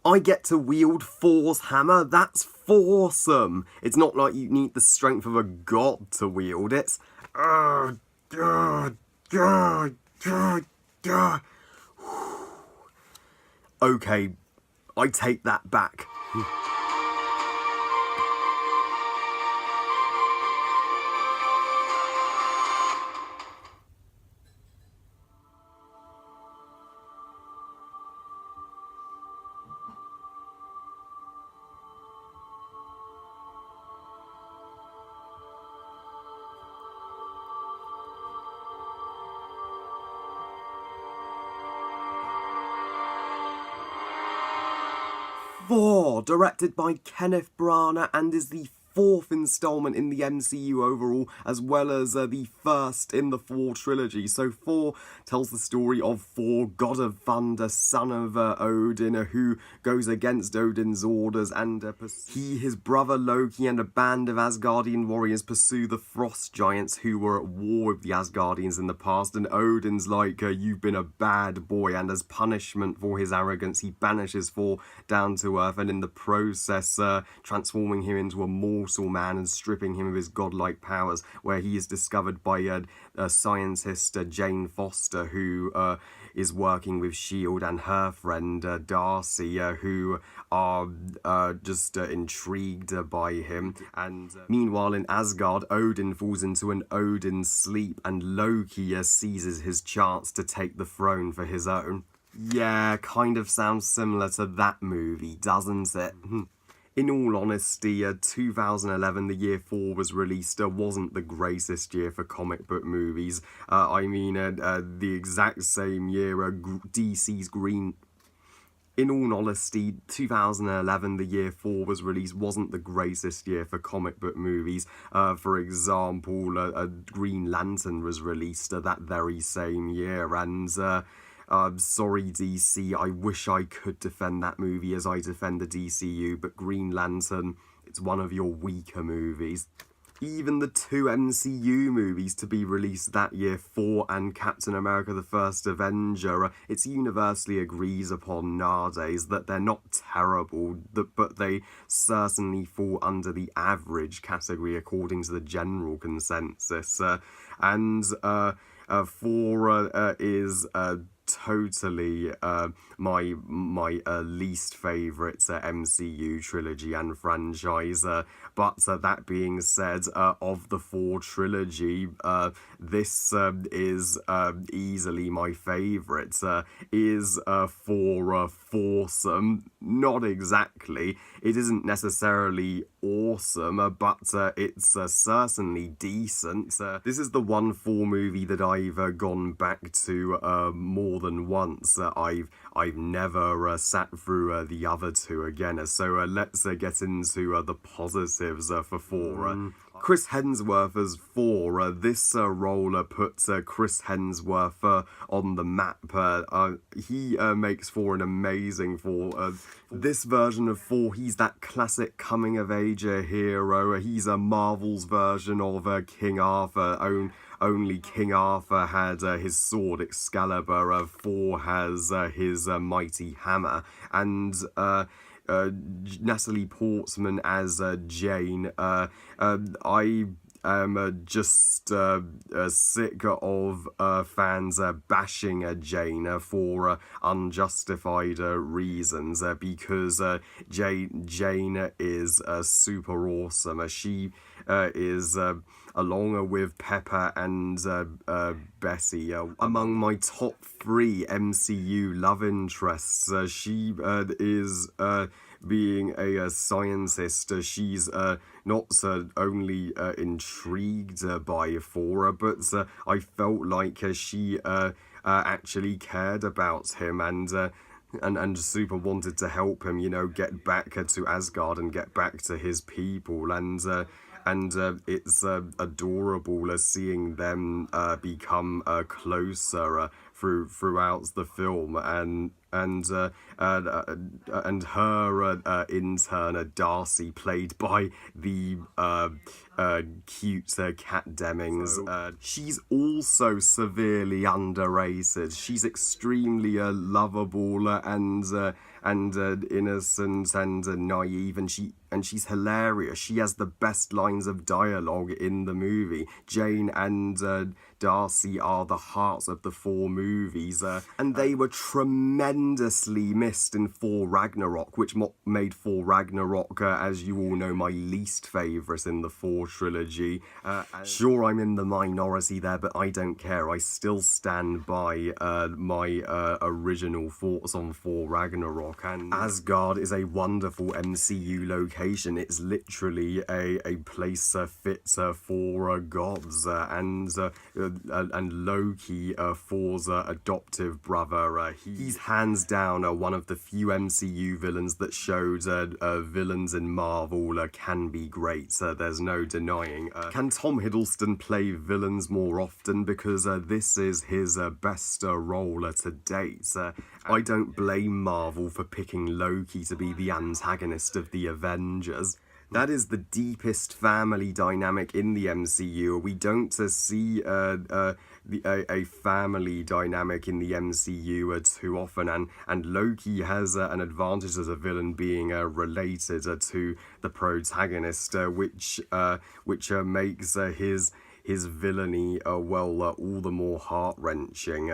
I get to wield Thor's hammer. That's Thorsome. It's not like you need the strength of a god to wield it. Okay, I take that back. Thor, directed by Kenneth Branagh, and is the fourth installment in the MCU overall, as well as the first in the Thor trilogy. So Thor tells the story of Thor, god of thunder, son of Odin, who goes against Odin's orders, and he, his brother Loki, and a band of Asgardian warriors pursue the frost giants who were at war with the Asgardians in the past, and Odin's like, you've been a bad boy, and as punishment for his arrogance, he banishes Thor down to earth, and in the process transforming him into a mortal man and stripping him of his godlike powers, where he is discovered by a scientist, Jane Foster, who is working with S.H.I.E.L.D. and her friend Darcy, who are just intrigued by him. And meanwhile in Asgard, Odin falls into an Odin sleep, and Loki seizes his chance to take the throne for his own. Yeah, kind of sounds similar to that movie, doesn't it? In all honesty, 2011, the year Thor was released, wasn't the greatest year for comic book movies. The exact same year DC's Green... In all honesty, 2011, the year Thor was released, wasn't the greatest year for comic book movies. For example, Green Lantern was released that very same year, and... sorry DC, I wish I could defend that movie as I defend the DCU, but Green Lantern, it's one of your weaker movies. Even the two MCU movies to be released that year, Thor and Captain America the First Avenger, it's universally agreed upon nowadays that they're not terrible, but they certainly fall under the average category according to the general consensus. Thor is... totally my least favourite MCU trilogy and franchise, but that being said, of the Thor trilogy, this is easily my favourite, is Thor THORSOME. Not exactly, it isn't necessarily awesome, but it's certainly decent. This is the one Thor movie that I've gone back to more than once. I've never sat through the other two again, so let's get into the positives for Thor. Chris Hemsworth as Thor. This role puts Chris Hemsworth on the map. He makes Thor an amazing Thor. This version of Thor, he's that classic coming-of-age hero. He's a Marvel's version of King Arthur. Only King Arthur had his sword Excalibur. Thor has his mighty hammer. And Natalie Portman as Jane. I am just sick of fans bashing Jane for unjustified reasons, because Jane is super awesome. She is, along with Pepper and Bessie, among my top 3 MCU love interests. She is... being a scientist, she's not only intrigued by Thor, but I felt like she actually cared about him and super wanted to help him, get back to Asgard and get back to his people, and it's adorable seeing them become closer throughout the film, and her intern Darcy, played by the cute Kat Demmings. She's also severely underrated. She's extremely lovable and innocent and naive, and she's hilarious. She has the best lines of dialogue in the movie. Jane and Darcy are the hearts of the four movies, and they were tremendously missed in Thor Ragnarok, which made Thor Ragnarok, as you all know, my least favourite in the Thor trilogy. Sure, I'm in the minority there, but I don't care. I still stand by my original thoughts on Thor Ragnarok, and Asgard is a wonderful MCU location. It's literally a place fit for gods, and Loki, Thor's adoptive brother, he's hands down one of the few MCU villains that showed villains in Marvel can be great. There's no denying. Can Tom Hiddleston play villains more often? Because this is his best role to date. I don't blame Marvel for picking Loki to be the antagonist of the Avengers. That is the deepest family dynamic in the MCU. We don't see a family dynamic in the MCU too often, and Loki has an advantage as a villain being related to the protagonist, which makes his villainy all the more heart-wrenching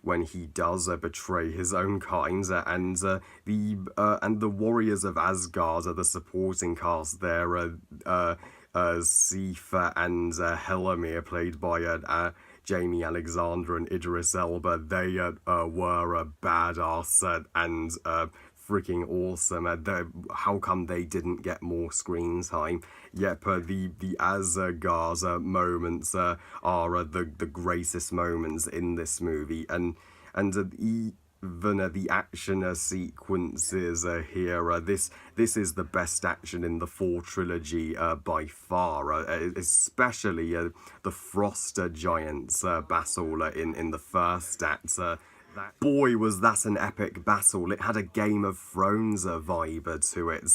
when he does betray his own kind, and the warriors of Asgard are the supporting cast there. Sif and Helamir, played by Jamie Alexander and Idris Elba, they were badass and freaking awesome. How come they didn't get more screen time? Yep, the Asgard moments are the greatest moments in this movie, and even the action sequences here. This is the best action in the Thor trilogy by far, especially the Frost Giants battle in the first act. Boy, was that an epic battle. It had a Game of Thrones vibe to it,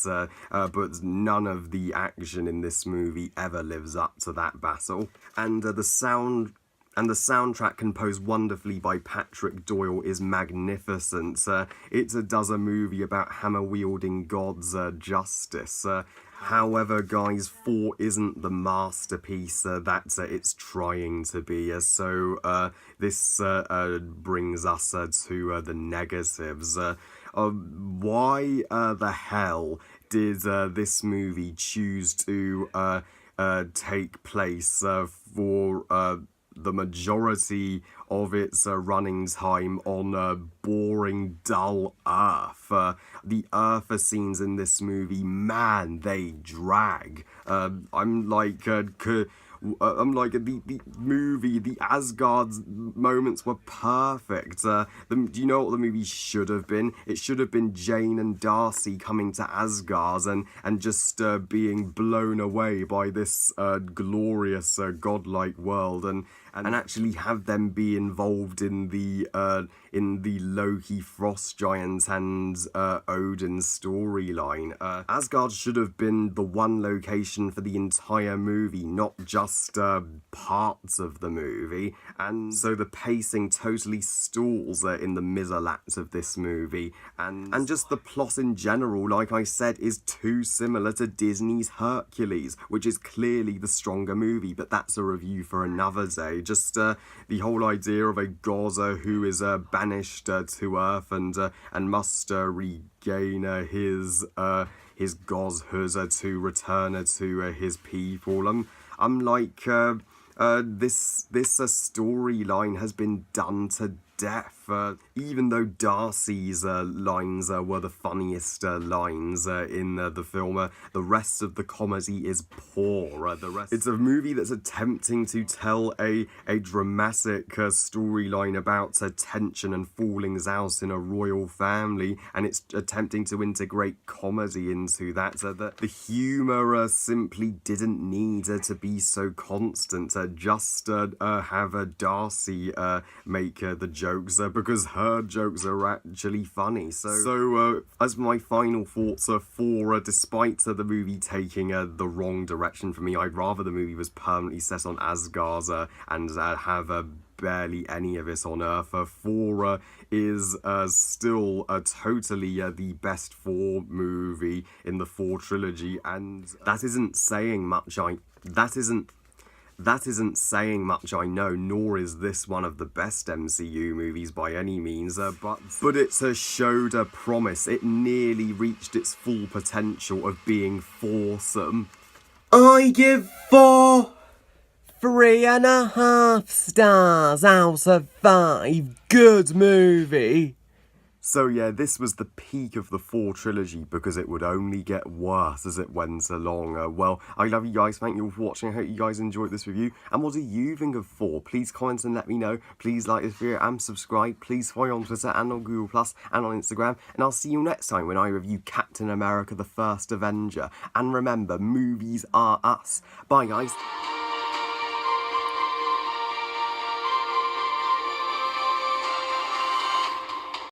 but none of the action in this movie ever lives up to that battle. And the soundtrack, composed wonderfully by Patrick Doyle, is magnificent. It does a movie about hammer-wielding gods' justice. However, guys, Thor isn't the masterpiece that it's trying to be. So this brings us to the negatives. Why the hell did this movie choose to take place for the majority of its running time on boring, dull Earth? The Earth scenes in this movie, man, they drag. I'm like the movie, the Asgard moments were perfect. Do you know what the movie should have been? It should have been Jane and Darcy coming to Asgard and just being blown away by this glorious godlike world, and actually have them be involved in the Loki, Frost Giant, and Odin storyline. Asgard should have been the one location for the entire movie, not just parts of the movie, and so the pacing totally stalls in the middle act of this movie, and just the plot in general, like I said, is too similar to Disney's Hercules, which is clearly the stronger movie, but that's a review for another day. Just the whole idea of a god who is banished to Earth and must regain his godhood to return to his people. I'm like, this storyline has been done to death. even though Darcy's lines were the funniest lines in the film, the rest of the comedy is poor. It's a movie that's attempting to tell a dramatic storyline about tension and fallings out in a royal family, and it's attempting to integrate comedy into that. The humour simply didn't need to be so constant. Just have Darcy make the jokes because her jokes are actually funny. So as my final thoughts for despite the movie taking the wrong direction for me, I'd rather the movie was permanently set on Asgard and have barely any of it on Earth. Thor is still totally the best Thor movie in the Thor trilogy, and that isn't saying much. That isn't saying much, I know, nor is this one of the best MCU movies by any means, but it showed a promise. It nearly reached its full potential of being Thorsome. I give Thor 3.5 stars out of 5. Good movie. So yeah, this was the peak of the Thor trilogy because it would only get worse as it went along. Well, I love you guys. Thank you all for watching. I hope you guys enjoyed this review. And what do you think of Thor? Please comment and let me know. Please like this video and subscribe. Please follow on Twitter and on Google Plus and on Instagram. And I'll see you next time when I review Captain America: The First Avenger. And remember, movies are us. Bye, guys.